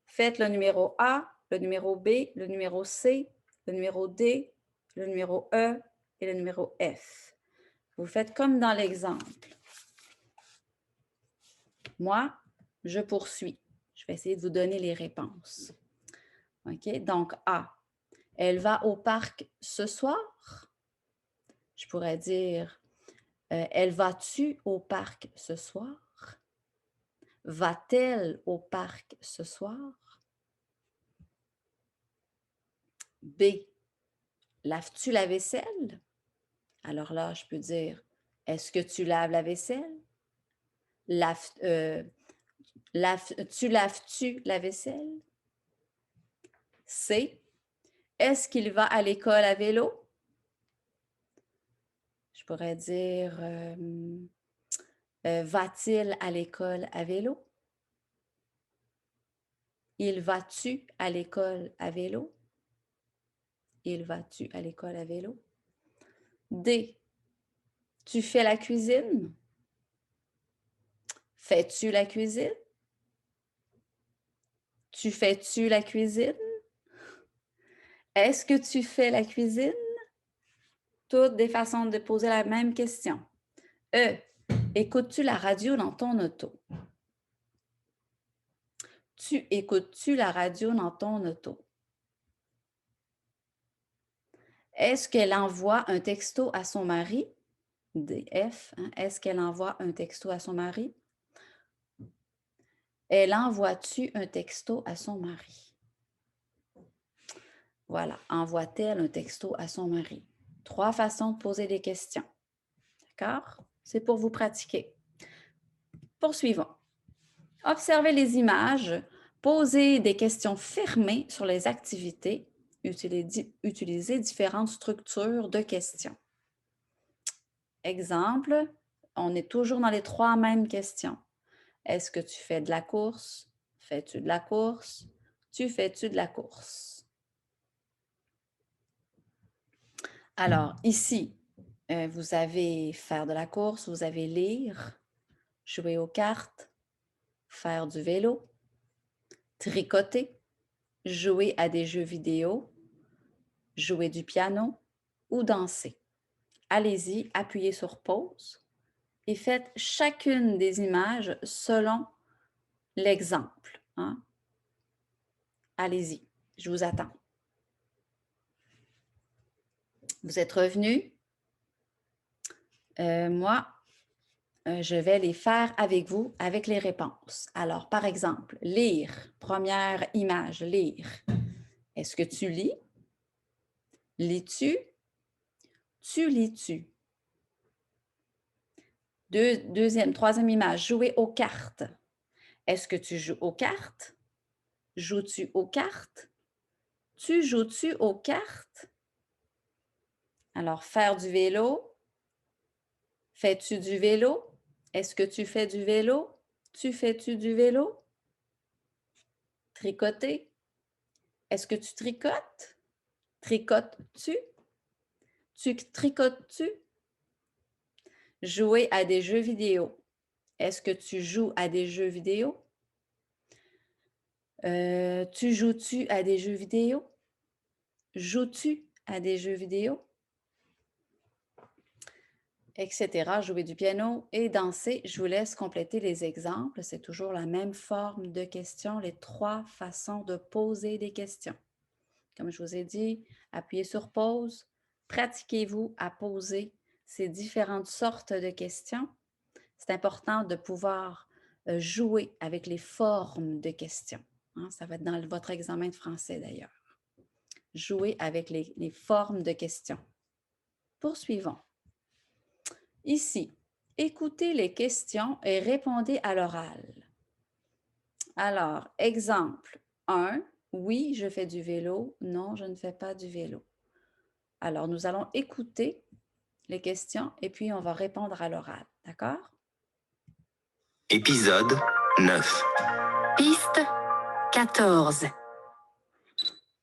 Faites le numéro A, le numéro B, le numéro C, le numéro D, le numéro E et le numéro F. Vous faites comme dans l'exemple. Moi, je poursuis. Je vais essayer de vous donner les réponses. OK? Donc, A. Elle va au parc ce soir? Je pourrais dire, elle va-tu au parc ce soir? Va-t-elle au parc ce soir? B. Laves-tu la vaisselle? Alors là, je peux dire, est-ce que tu laves la vaisselle? Tu laves-tu la vaisselle? C. Est-ce qu'il va à l'école à vélo? Je pourrais dire, va-t-il à l'école à vélo? Il va-tu à l'école à vélo? Il va-tu à l'école à vélo? D. Tu fais la cuisine? Fais-tu la cuisine? Tu fais-tu la cuisine? Est-ce que tu fais la cuisine? Toutes des façons de poser la même question. E. Écoutes-tu la radio dans ton auto? Écoutes-tu la radio dans ton auto? Est-ce qu'elle envoie un texto à son mari? DF. Hein? Est-ce qu'elle envoie un texto à son mari? Elle envoie-tu un texto à son mari? Voilà. Envoie-t-elle un texto à son mari? 3 façons de poser des questions. D'accord? C'est pour vous pratiquer. Poursuivons. Observez les images. Posez des questions fermées sur les activités. utiliser différentes structures de questions. Exemple, on est toujours dans les 3 mêmes questions. Est-ce que tu fais de la course? Fais-tu de la course? Tu fais-tu de la course? Alors, ici, vous avez faire de la course, vous avez lire, jouer aux cartes, faire du vélo, tricoter, jouer à des jeux vidéo, jouer du piano ou danser. Allez-y, appuyez sur pause et faites chacune des images selon l'exemple. Hein? Allez-y, je vous attends. Vous êtes revenus? Moi, je vais les faire avec vous, avec les réponses. Alors, par exemple, lire, première image, lire. Est-ce que tu lis? Lis-tu? Tu lis-tu? Troisième image, jouer aux cartes. Est-ce que tu joues aux cartes? Joues-tu aux cartes? Tu joues-tu aux cartes? Alors, faire du vélo. Fais-tu du vélo? Est-ce que tu fais du vélo? Tu fais-tu du vélo? Tricoter. Est-ce que tu tricotes? Tricotes-tu? Tu tricotes-tu? Jouer à des jeux vidéo. Est-ce que tu joues à des jeux vidéo? Tu joues-tu à des jeux vidéo? Joues-tu à des jeux vidéo? Etc. Jouer du piano et danser. Je vous laisse compléter les exemples. C'est toujours la même forme de question, les 3 façons de poser des questions. Comme je vous ai dit, appuyez sur pause. Pratiquez-vous à poser ces différentes sortes de questions. C'est important de pouvoir jouer avec les formes de questions. Hein, ça va être dans votre examen de français d'ailleurs. Jouer avec les formes de questions. Poursuivons. Ici, écoutez les questions et répondez à l'oral. Alors, exemple 1, oui, je fais du vélo. Non, je ne fais pas du vélo. Alors, nous allons écouter les questions et puis on va répondre à l'oral. D'accord? Épisode 9. Piste 14.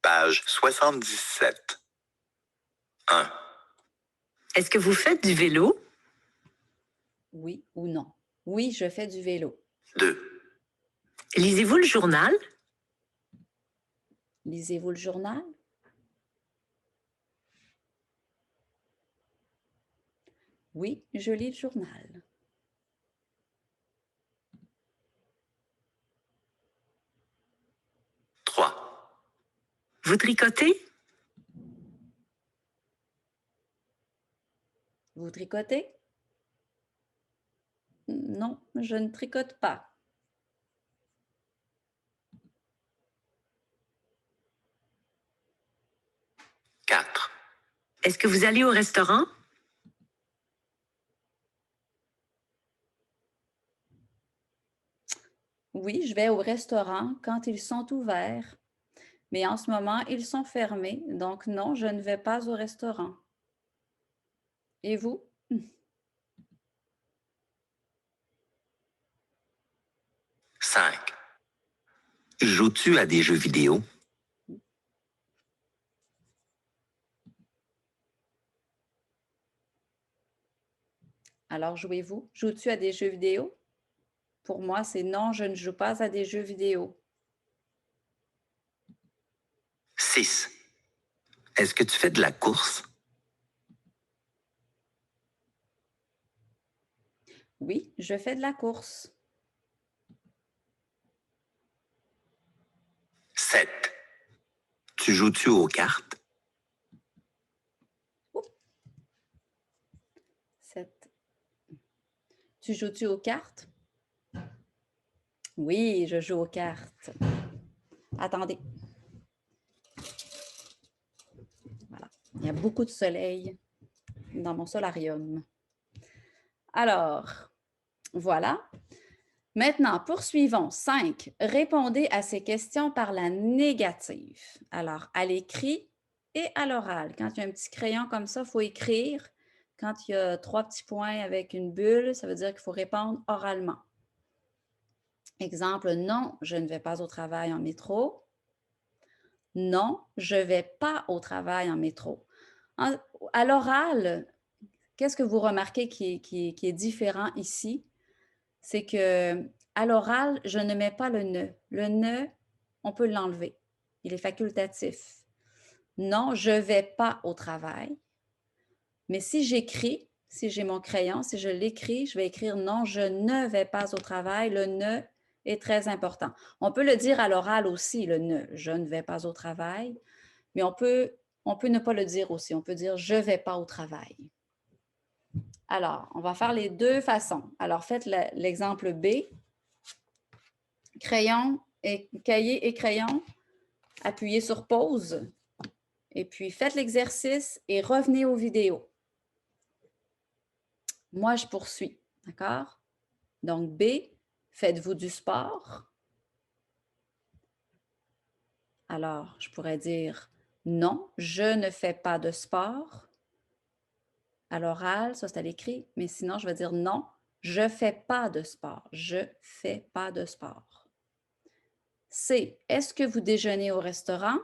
Page 77. 1, Est-ce que vous faites du vélo? Oui ou non? Oui, je fais du vélo. 2, Lisez-vous le journal? Lisez-vous le journal? Oui, je lis le journal. 3, Vous tricotez? Vous tricotez? Non, je ne tricote pas. 4, Est-ce que vous allez au restaurant? Oui, je vais au restaurant quand ils sont ouverts, mais en ce moment, ils sont fermés, donc non, je ne vais pas au restaurant. Et vous? 5. Joues-tu à des jeux vidéo? Alors, jouez-vous? Joues-tu à des jeux vidéo? Pour moi, c'est non, je ne joue pas à des jeux vidéo. 6. Est-ce que tu fais de la course? Oui, je fais de la course. 7. Tu joues-tu aux cartes? 7. Tu joues-tu aux cartes? Oui, je joue aux cartes. Attendez. Voilà. Il y a beaucoup de soleil dans mon solarium. Alors, voilà. Maintenant, poursuivons. 5. Répondez à ces questions par la négative. Alors, à l'écrit, et à l'oral. Quand il y a un petit crayon comme ça, il faut écrire. Quand il y a 3 petits points avec une bulle, ça veut dire qu'il faut répondre oralement. Exemple, non, je ne vais pas au travail en métro. Non, je ne vais pas au travail en métro. À l'oral, qu'est-ce que vous remarquez qui est différent ici? C'est que à l'oral, je ne mets pas le ne. Le ne, on peut l'enlever. Il est facultatif. Non, je ne vais pas au travail. Mais si j'écris, si j'ai mon crayon, si je l'écris, je vais écrire non, je ne vais pas au travail. Le ne est très important. On peut le dire à l'oral aussi, le ne. Je ne vais pas au travail. Mais on peut ne pas le dire aussi. On peut dire je ne vais pas au travail. Alors, on va faire les deux façons. Alors, faites l'exemple B. Cahier et crayon. Appuyez sur pause. Et puis, faites l'exercice et revenez aux vidéos. Moi, je poursuis. D'accord? Donc, B, faites-vous du sport? Alors, je pourrais dire non, je ne fais pas de sport. À l'oral, ça c'est à l'écrit, mais sinon, je vais dire non, je ne fais pas de sport. Je ne fais pas de sport. C, est-ce que vous déjeunez au restaurant?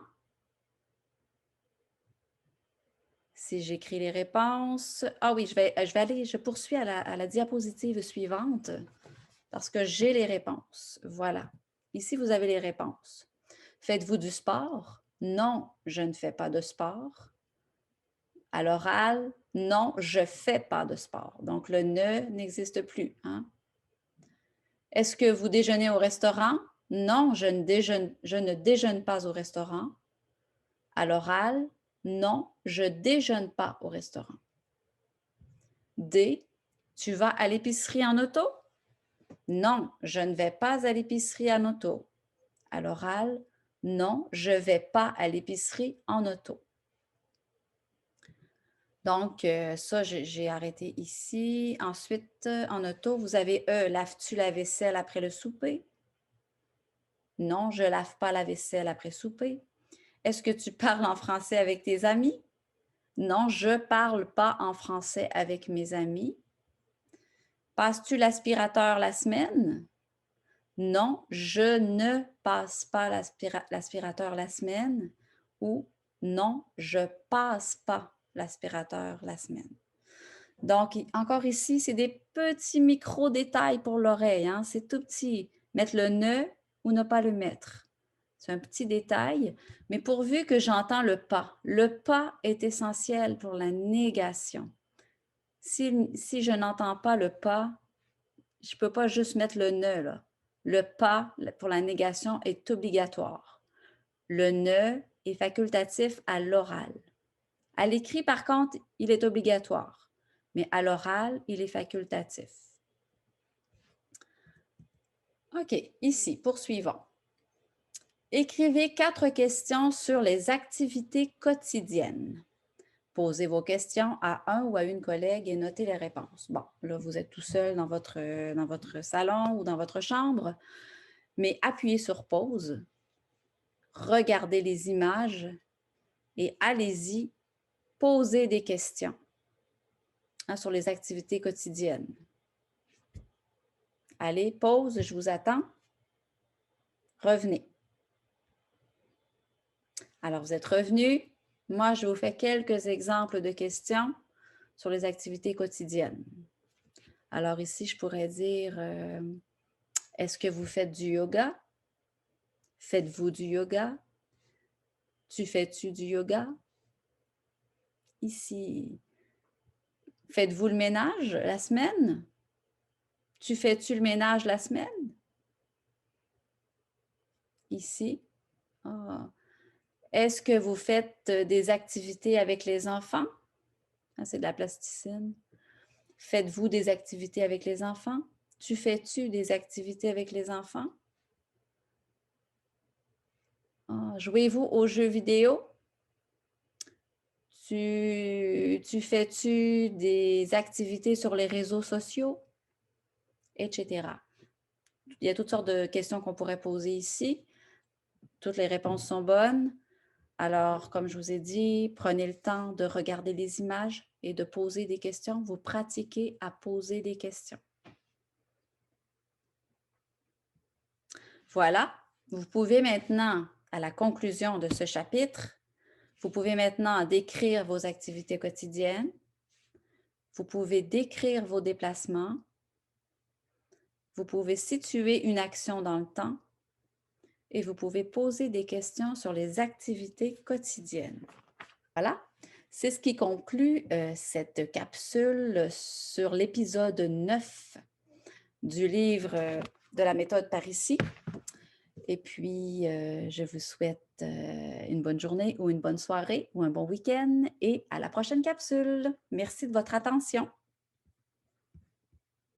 Si j'écris les réponses. Ah oui, je poursuis à la diapositive suivante parce que j'ai les réponses. Voilà. Ici, vous avez les réponses. Faites-vous du sport? Non, je ne fais pas de sport. À l'oral, non, je ne fais pas de sport. Donc, le ne n'existe plus. Hein? Est-ce que vous déjeunez au restaurant? Non, je ne déjeune pas au restaurant. À l'oral, non, je ne déjeune pas au restaurant. D, tu vas à l'épicerie en auto? Non, je ne vais pas à l'épicerie en auto. À l'oral, non, je ne vais pas à l'épicerie en auto. Donc, ça, j'ai arrêté ici. Ensuite, en auto, vous avez E, laves-tu la vaisselle après le souper? Non, je ne lave pas la vaisselle après souper. Est-ce que tu parles en français avec tes amis? Non, je ne parle pas en français avec mes amis. Passes-tu l'aspirateur la semaine? Non, je ne passe pas l'aspirateur la semaine. Ou non, je passe pas l'aspirateur la semaine. Donc, encore ici, c'est des petits micro-détails pour l'oreille. Hein? C'est tout petit. Mettre le ne ou ne pas le mettre. C'est un petit détail, mais pourvu que j'entends le pas est essentiel pour la négation. Si je n'entends pas le pas, je ne peux pas juste mettre le ne. Là. Le pas pour la négation est obligatoire. Le ne est facultatif à l'oral. À l'écrit, par contre, il est obligatoire, mais à l'oral, il est facultatif. OK, ici, poursuivons. Écrivez 4 questions sur les activités quotidiennes. Posez vos questions à un ou à une collègue et notez les réponses. Bon, là, vous êtes tout seul dans votre salon ou dans votre chambre, mais appuyez sur pause, regardez les images et allez-y, posez des questions sur les activités quotidiennes. Allez, pause, je vous attends. Revenez. Alors, vous êtes revenus. Moi, je vous fais quelques exemples de questions sur les activités quotidiennes. Alors ici, je pourrais dire, est-ce que vous faites du yoga? Faites-vous du yoga? Tu fais-tu du yoga? Ici, faites-vous le ménage la semaine? Tu fais-tu le ménage la semaine? Ici, est-ce que vous faites des activités avec les enfants? C'est de la plasticine. Faites-vous des activités avec les enfants? Tu fais-tu des activités avec les enfants? Jouez-vous aux jeux vidéo? Tu fais-tu des activités sur les réseaux sociaux? Etc. Il y a toutes sortes de questions qu'on pourrait poser ici. Toutes les réponses sont bonnes. Alors, comme je vous ai dit, prenez le temps de regarder les images et de poser des questions. Vous pratiquez à poser des questions. Voilà, vous pouvez maintenant, à la conclusion de ce chapitre, vous pouvez maintenant décrire vos activités quotidiennes. Vous pouvez décrire vos déplacements. Vous pouvez situer une action dans le temps et vous pouvez poser des questions sur les activités quotidiennes. Voilà, c'est ce qui conclut cette capsule sur l'épisode 9 du livre de la méthode Parisis. Et puis, je vous souhaite une bonne journée ou une bonne soirée ou un bon week-end et à la prochaine capsule. Merci de votre attention.